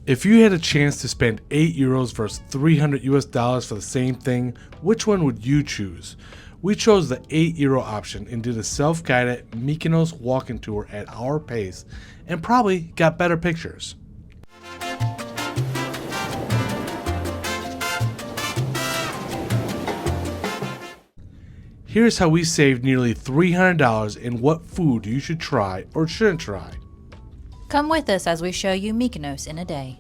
If you had a chance to spend 8 euros versus 300 US dollars for the same thing, which one would you choose? We chose the 8 euro option and did a self-guided Mykonos walking tour at our pace and probably got better pictures. Here's how we saved nearly $300 in what food you should try or shouldn't try. Come with us as we show you Mykonos in a day.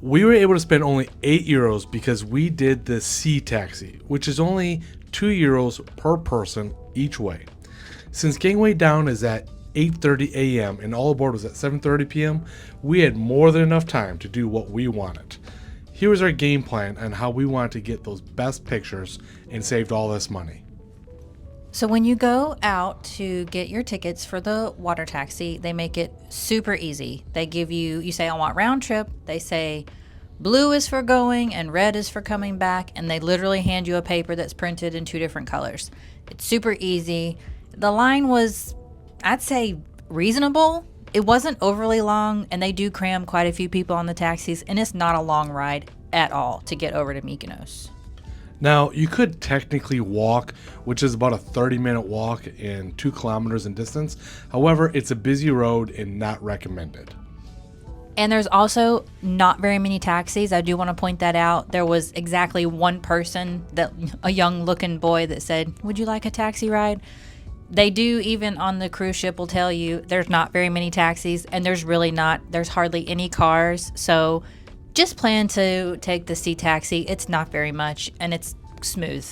We were able to spend only 8 euros because we did the sea taxi, which is only 2 euros per person each way. Since gangway down is at 8:30 a.m. and all aboard was at 7:30 p.m., we had more than enough time to do what we wanted. Here was our game plan on how we wanted to get those best pictures and saved all this money. So when you go out to get your tickets for the water taxi, they make it super easy. They give you say, I want round trip. They say blue is for going and red is for coming back. And they literally hand you a paper that's printed in 2 different colors. It's super easy. The line was, I'd say, reasonable. It wasn't overly long, and they do cram quite a few people on the taxis. And it's not a long ride at all to get over to Mykonos. Now, you could technically walk, which is about a 30-minute walk and 2 kilometers in distance. However, it's a busy road and not recommended. And there's also not very many taxis. I do want to point that out. There was exactly one person, a young looking boy, that said, would you like a taxi ride? They do, even on the cruise ship, will tell you there's not very many taxis, and there's hardly any cars. So just plan to take the sea taxi. It's not very much, and it's smooth.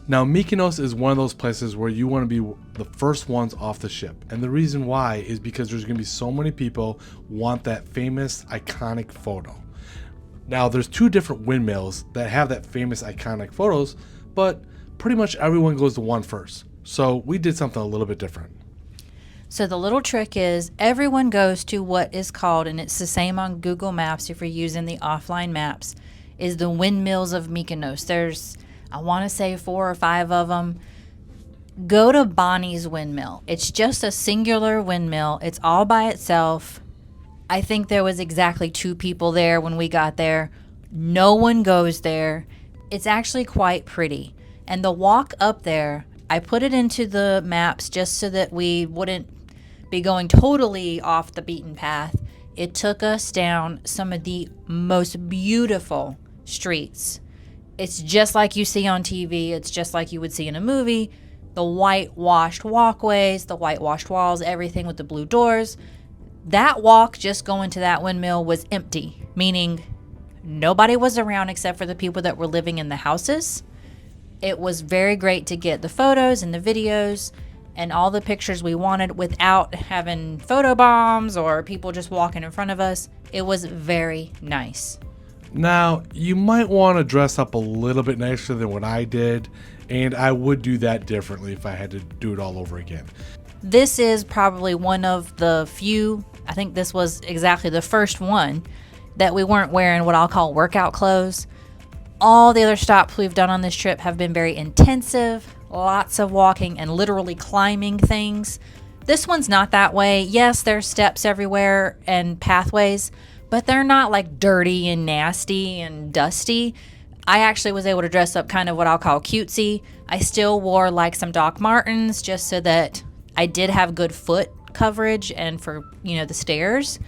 Now, Mykonos is one of those places where you want to be the first ones off the ship. And the reason why is because there's going to be so many people want that famous, iconic photo. Now, there's 2 different windmills that have that famous, iconic photos, but pretty much everyone goes to one first. So we did something a little bit different. So the little trick is everyone goes to what is called, and it's the same on Google Maps if you're using the offline maps, is the Windmills of Mykonos. There's, I want to say 4 or 5 of them. Go to Bonnie's Windmill. It's just a singular windmill. It's all by itself. I think there was exactly 2 people there when we got there. No one goes there. It's actually quite pretty. And the walk up there, I put it into the maps just so that we wouldn't be going totally off the beaten path. It took us down some of the most beautiful streets. It's just like you see on TV. It's just like you would see in a movie. The whitewashed walkways, the whitewashed walls, everything with the blue doors. That walk just going to that windmill was empty, meaning nobody was around except for the people that were living in the houses. It was very great to get the photos and the videos and all the pictures we wanted without having photo bombs or people just walking in front of us. It was very nice. Now, you might want to dress up a little bit nicer than what I did, and I would do that differently if I had to do it all over again. This is probably one of the few, I think this was exactly the first one, that we weren't wearing what I'll call workout clothes. All the other stops we've done on this trip have been very intensive, lots of walking and literally climbing things. This one's not that way. Yes, there's steps everywhere and pathways, but they're not like dirty and nasty and dusty. I actually was able to dress up kind of what I'll call cutesy. I still wore like some Doc Martens just so that I did have good foot coverage and for, the stairs.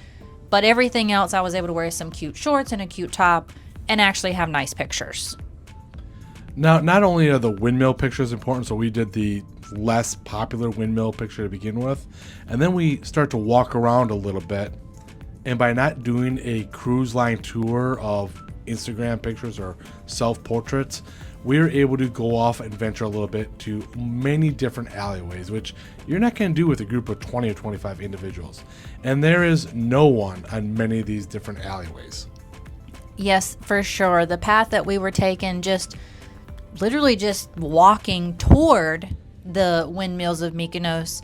But everything else, I was able to wear some cute shorts and a cute top and actually have nice pictures. Now, not only are the windmill pictures important, so we did the less popular windmill picture to begin with, and then we start to walk around a little bit, and by not doing a cruise line tour of Instagram pictures or self-portraits, we were able to go off and venture a little bit to many different alleyways, which you're not going to do with a group of 20 or 25 individuals. And there is no one on many of these different alleyways. Yes, for sure. The path that we were taking, literally just walking toward the windmills of Mykonos,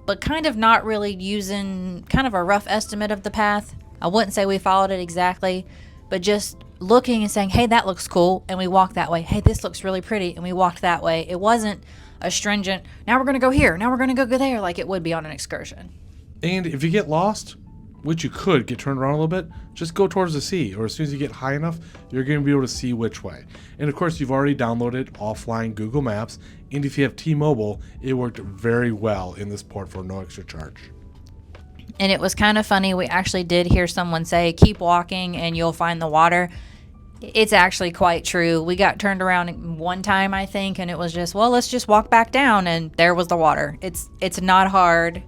but kind of not really using kind of a rough estimate of the path. I wouldn't say we followed it exactly, but just looking and saying, hey, that looks cool, and we walked that way. Hey, this looks really pretty, and we walked that way. It wasn't a stringent, now we're going to go here, now we're going to go there, like it would be on an excursion. And if you get lost, which you could get turned around a little bit, just go towards the sea, or as soon as you get high enough, you're going to be able to see which way. And of course, you've already downloaded offline Google Maps, and if you have T-Mobile, it worked very well in this port for no extra charge. And it was kind of funny. We actually did hear someone say, keep walking and you'll find the water. It's actually quite true. We got turned around one time, I think, and it was just, well, let's just walk back down, and there was the water. It's not hard.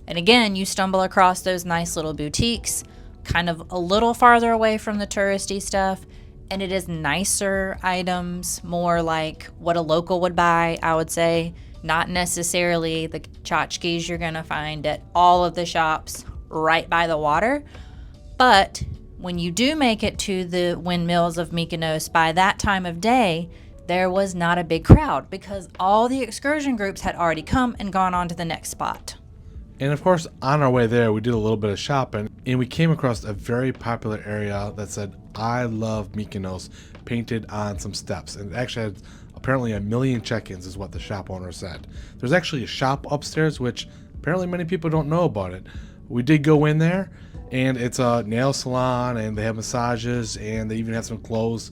And again, you stumble across those nice little boutiques, kind of a little farther away from the touristy stuff, and it is nicer items, more like what a local would buy, I would say. Not necessarily the tchotchkes you're going to find at all of the shops right by the water. But when you do make it to the windmills of Mykonos, by that time of day, there was not a big crowd because all the excursion groups had already come and gone on to the next spot. And of course, on our way there, we did a little bit of shopping, and we came across a very popular area that said, I love Mykonos, painted on some steps. And it actually had apparently 1 million check-ins is what the shop owner said. There's actually a shop upstairs, which apparently many people don't know about it. We did go in there, and it's a nail salon, and they have massages, and they even have some clothes.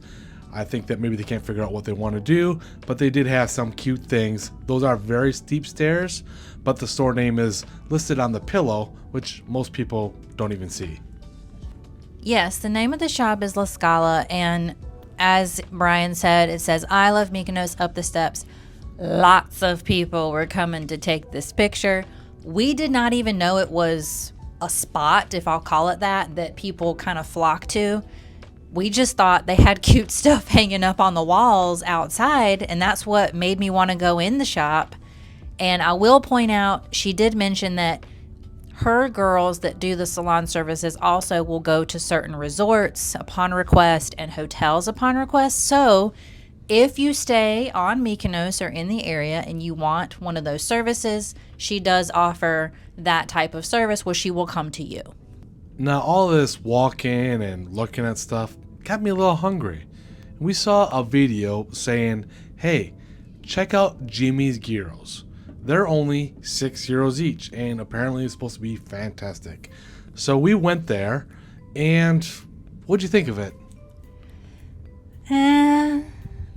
I think that maybe they can't figure out what they want to do, but they did have some cute things. Those are very steep stairs, but the store name is listed on the pillow, which most people don't even see. Yes, the name of the shop is La Scala, and as Brian said, it says, I love Mykonos up the steps. Lots of people were coming to take this picture. We did not even know it was a spot, if I'll call it that people kind of flock to. We just thought they had cute stuff hanging up on the walls outside, and that's what made me want to go in the shop. And I will point out, she did mention that her girls that do the salon services also will go to certain resorts upon request and hotels upon request. So if you stay on Mykonos or in the area and you want one of those services, she does offer that type of service where she will come to you. Now, all this walking and looking at stuff got me a little hungry. We saw a video saying, hey, check out Jimmy's Gyros. They're only €6 each, and apparently it's supposed to be fantastic. So we went there, and what'd you think of it?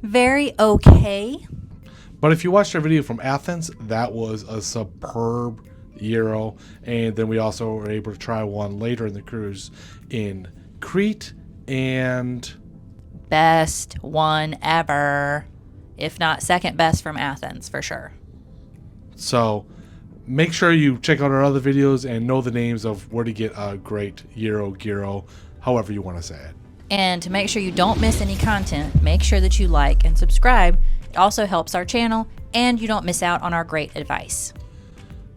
Very okay. But if you watched our video from Athens, that was a superb gyro, and then we also were able to try one later in the cruise in Crete, and best one ever, if not second best from Athens for sure. So make sure you check out our other videos and know the names of where to get a great gyro, however you want to say it. And to make sure you don't miss any content, make sure that you like and subscribe. It also helps our channel, and you don't miss out on our great advice.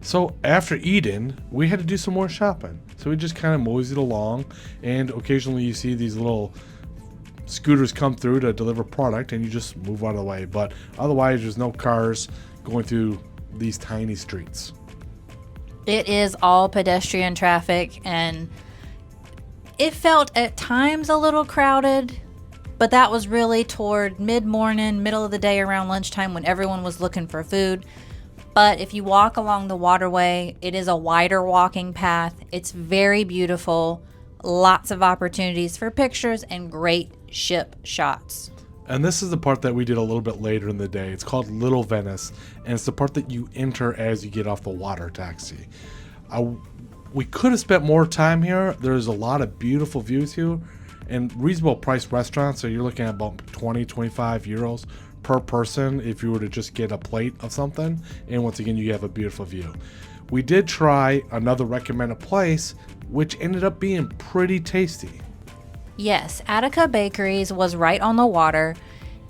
So after eating, we had to do some more shopping. So we just kind of moseyed along, and occasionally you see these little scooters come through to deliver product, and you just move out of the way. But otherwise, there's no cars going through these tiny streets. It is all pedestrian traffic, and it felt at times a little crowded, but that was really toward mid-morning, middle of the day, around lunchtime when everyone was looking for food. But if you walk along the waterway, it is a wider walking path. It's very beautiful. Lots of opportunities for pictures and great ship shots. And this is the part that we did a little bit later in the day. It's called Little Venice, and it's the part that you enter as you get off the water taxi. We could have spent more time here. There's a lot of beautiful views here and reasonable priced restaurants. So you're looking at about 20-25 euros per person if you were to just get a plate of something. And once again, you have a beautiful view. We did try another recommended place, which ended up being pretty tasty. Yes, Attica Bakeries was right on the water,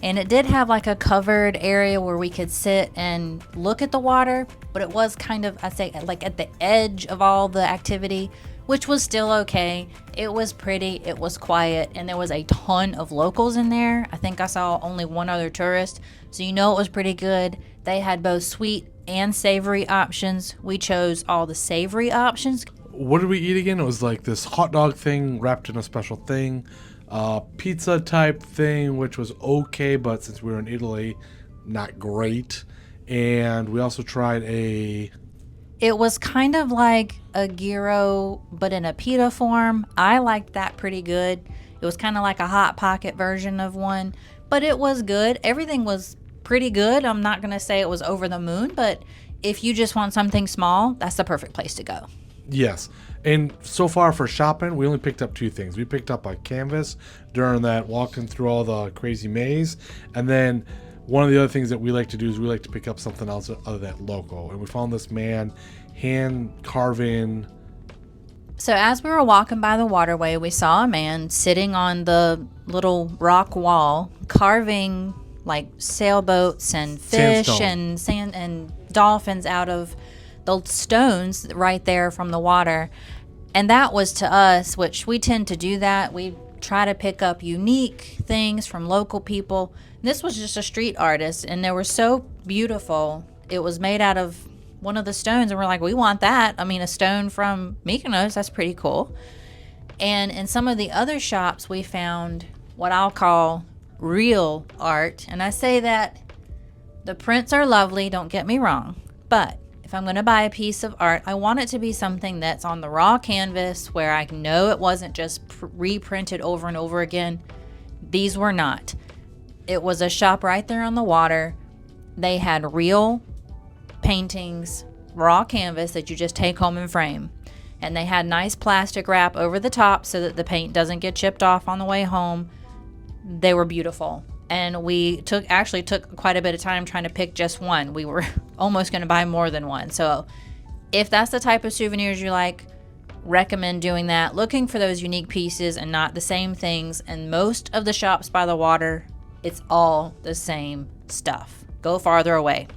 and it did have like a covered area where we could sit and look at the water, but it was kind of, I'd say, like at the edge of all the activity, which was still okay. It was pretty, it was quiet, and there was a ton of locals in there. I think I saw only one other tourist, so you know it was pretty good. They had both sweet and savory options. We chose all the savory options. What did we eat again? It was like this hot dog thing wrapped in a special thing, pizza type thing, which was okay, but since we were in Italy, not great. And we also tried a It was kind of like a gyro, but in a pita form. I liked that pretty good. It was kind of like a Hot Pocket version of one, but it was good. Everything was pretty good. I'm not going to say it was over the moon, but if you just want something small, that's the perfect place to go. Yes. And so far for shopping, we only picked up two things. We picked up a canvas during that walking through all the crazy maze. And then one of the other things that we like to do is we like to pick up something else other than local. And we found this man hand carving. So as we were walking by the waterway, we saw a man sitting on the little rock wall carving like sailboats and fish Sandstone. and sand and dolphins out of the stones right there from the water. And that was to us, which we tend to do that. We try to pick up unique things from local people. This was just a street artist, and they were so beautiful. It was made out of one of the stones, and we're like, we want that. I mean, a stone from Mykonos, that's pretty cool. And in some of the other shops, we found what I'll call real art. And I say that the prints are lovely, don't get me wrong. But if I'm going to buy a piece of art, I want it to be something that's on the raw canvas where I know it wasn't just reprinted over and over again. These were not. It was a shop right there on the water. They had real paintings, raw canvas that you just take home and frame. And they had nice plastic wrap over the top so that the paint doesn't get chipped off on the way home. They were beautiful. And we took quite a bit of time trying to pick just one. We were almost going to buy more than one. So if that's the type of souvenirs you like, recommend doing that. Looking for those unique pieces and not the same things. And most of the shops by the water, it's all the same stuff. Go farther away.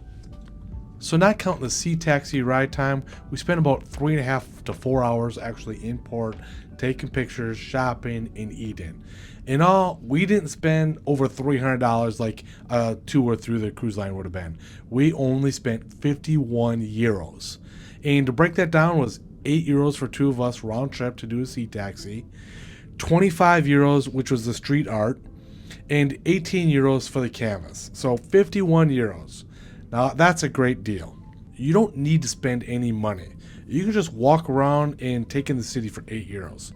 So not counting the sea taxi ride time, we spent about 3.5 to 4 hours actually in port, taking pictures, shopping, and eating. In all, we didn't spend over $300 like a tour through the cruise line would have been. We only spent 51 euros. And to break that down was 8 euros for two of us round trip to do a sea taxi, 25 euros, which was the street art, and 18 euros for the canvas. So 51 euros. Now, that's a great deal. You don't need to spend any money. You can just walk around and take in the city for 8 euros.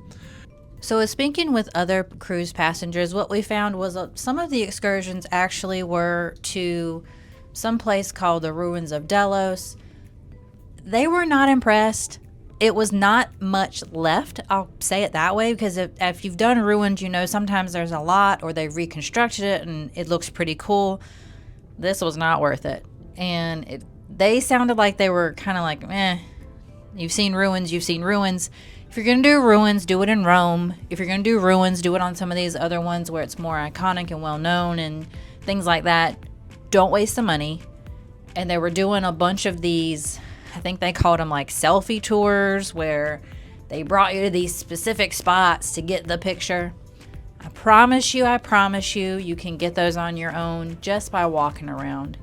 So speaking with other cruise passengers, what we found was some of the excursions actually were to some place called the Ruins of Delos. They were not impressed. It was not much left, I'll say it that way, because if you've done ruins, you know sometimes there's a lot or they've reconstructed it and it looks pretty cool. This was not worth it. And they sounded like they were kind of like, you've seen ruins, you've seen ruins. If you're going to do ruins, do it in Rome. If you're going to do ruins, do it on some of these other ones where it's more iconic and well-known and things like that. Don't waste the money. And they were doing a bunch of these, I think they called them like selfie tours, where they brought you to these specific spots to get the picture. I promise you, you can get those on your own just by walking around.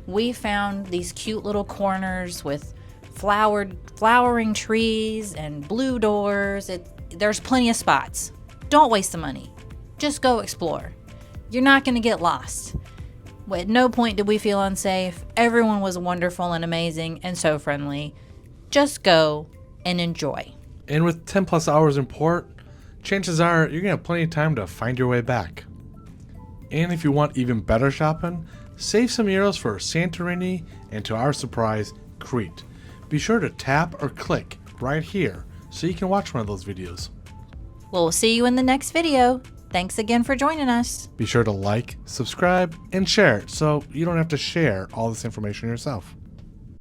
We found these cute little corners with flowering trees and blue doors. There's plenty of spots. Don't waste the money. Just go explore. You're not going to get lost. At no point did we feel unsafe. Everyone was wonderful and amazing and so friendly. Just go and enjoy. And with 10 plus hours in port, chances are you're going to have plenty of time to find your way back. And if you want even better shopping, save some euros for Santorini and, to our surprise, Crete. Be sure to tap or click right here so you can watch one of those videos. We'll see you in the next video. Thanks again for joining us. Be sure to like, subscribe, and share so you don't have to share all this information yourself.